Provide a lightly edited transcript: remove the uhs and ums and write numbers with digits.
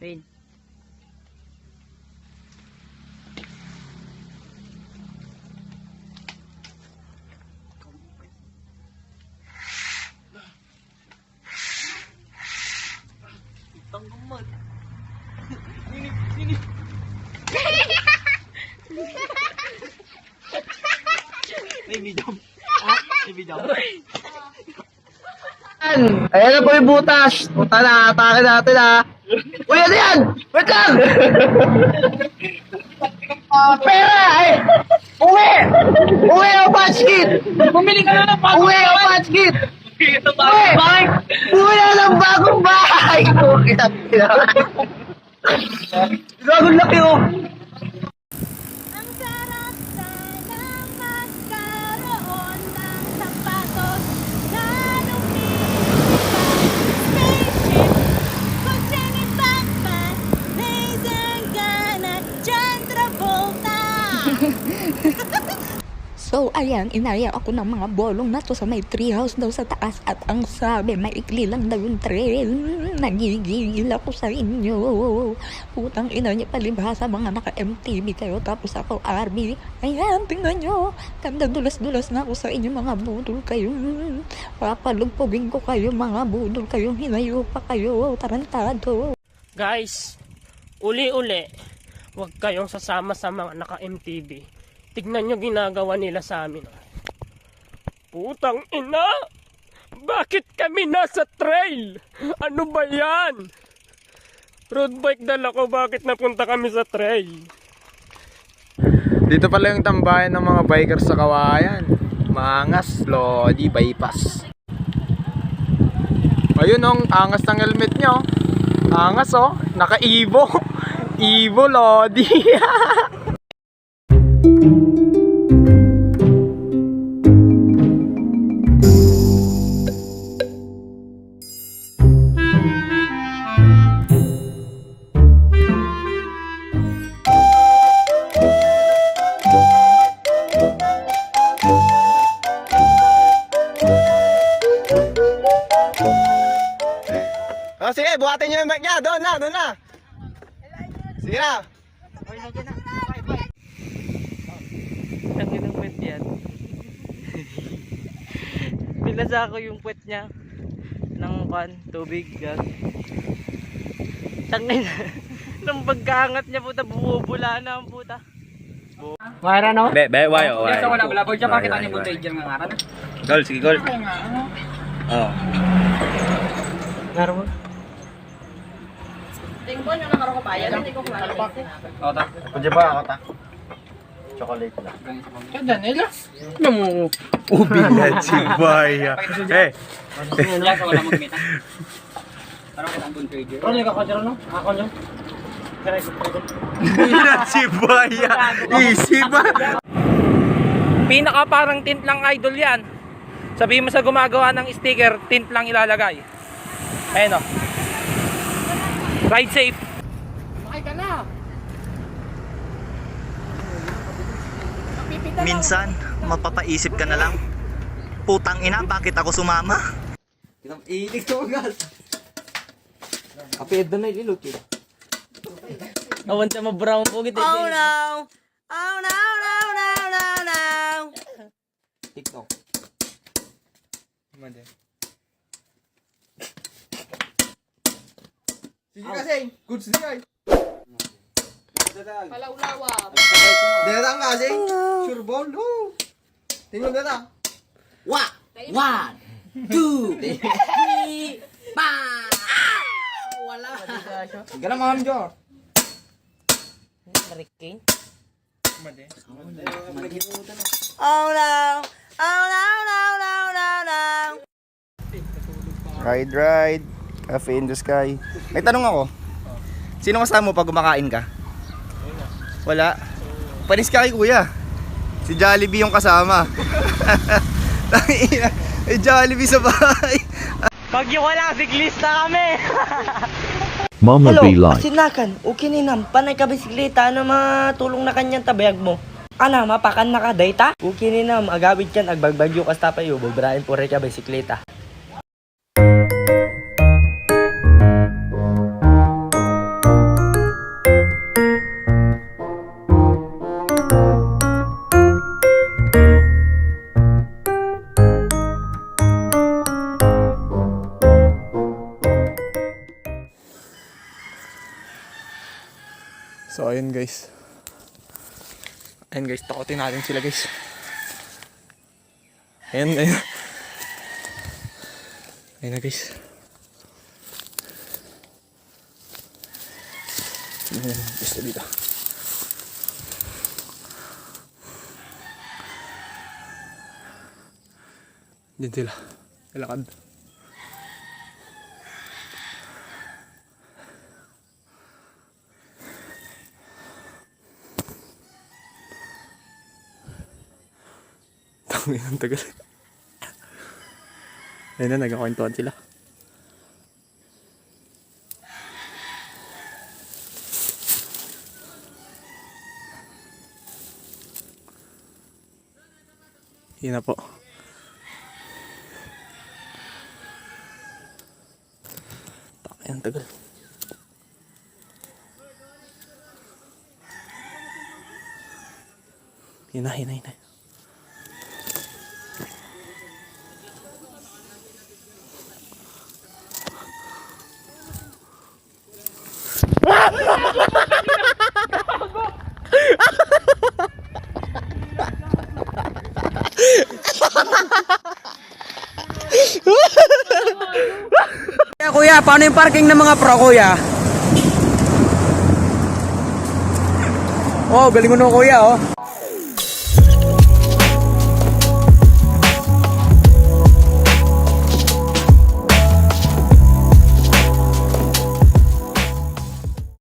Pain. Itang gumat. Sini. May video. May video. Ayan na po yung butas. Punta na, atake natin ha. Uy, ano yan? Wait lang! Pera! Ay! Uwi! Uwi ang patch kit! Bumili ka na ng bagong Uwi ang patch kit! Ito bagong bahay. Uwi na ng bagong bahay! Bagong laki oh! Ang sarap sanang magkaroon ng sapatos na lumilipad. Spaceship, kotse ni Batman, laser gun at John Travolta. So, ayan, inaya ako ng mga bolong na to sa may treehouse daw sa taas at ang sabi, maikli lang daw yung trail. Nagigigil ako sa inyo. Putang ina niya palibhasa, mga naka-MTV kayo, tapos ako RB. Ayan, tingnan nyo. Ganda dulas-dulas na ako sa inyo, mga budol kayo. Papalugpugin ko kayo, mga budol kayo. Hinayo pa kayo, tarantado. Guys, uli-uli, huwag kayong sasama sa mga naka-MTV. Tignan nyo ginagawa nila sa amin. Putang ina! Bakit kami nasa trail? Ano ba yan? Road bike dala ko, bakit napunta kami sa trail? Dito pala yung tambayan ng mga bikers sa Kawayan. Maangas, Lodi, bypass. Ayun oh, angas ng helmet nyo. Angas oh, naka-Evo. Evo, Lodi. Oh, sige, buhatin nyo yung mic niya. Doon na. Sige na. Tangin ng puwet yan. Binasa ko yung puwet niya ng tubig. Yan. Tangin. Nung pagkaangat niya puta, bumubula na ang puta. Mayra no? Be, wayo. Yes, wala bala. Bolja pakita niyo puta yung nga ngaran. Gol, sige, gol. Oh. Meron mo? Tingbo na nakaro ko bayan, hindi ko kumala. Pwede ba ako ta? Chocolate lang. Kada nila. Ubi na chibaya. Eh. Yan sa wala magmita. Parang kita ang trigger. Ano yung kakadyo no? Ako nyo. Na chibaya. Easy ba? Pinaka parang tint lang idol yan. Sabihin mo sa gumagawa ng sticker, tint lang ilalagay. Ayun o. Ride safe. Minsan, mapapaisip ka na lang, putang ina, bakit ako sumama? Iilig to agad. Kapit doon na ililot yun. Awan sa ma-brown po kita. Oh no! Oh no, no, no, no, no! TikTok. Sige kasi, goods din ay. Palaulawa. Datang kasi, sure ball, no. Tingnan na. One, two, three, wala. Sige na mga hamjo. Mariking. Oh no! Oh no, no, no, no, no! Ride, Cafe in the Sky. May tanong ako, sino kasama mo pag kumakain ka? Wala? Panis ka kay kuya. Si Jollibee yung kasama. Tangina, may Jollibee sa bahay. Pag yung wala, siglista kami. Mama be like. Sinakan, okay ninam, panay ka bisikleta, ano matulong na kanyang tabayag mo? Ana, mapakan na ka, dayta? Okay ninam, agawid kan, agbagbagyo ka tapayo, bubrahin po rin ka bisikleta. So ayun guys. Ayun guys, takotin natin sila guys. Ayun, ayun. Ayun na guys. Ayun, gusto dito. Diyan sila. Ilakad. Tangin ang tagal. Ayun na, nagkakwentuhan sila. Yun na po. Tangin ang tagal. Yun na, yun na, yun na. Kuya, paano yung parking ng mga pro, kuya? Oh, galing mo no, kuya, oh.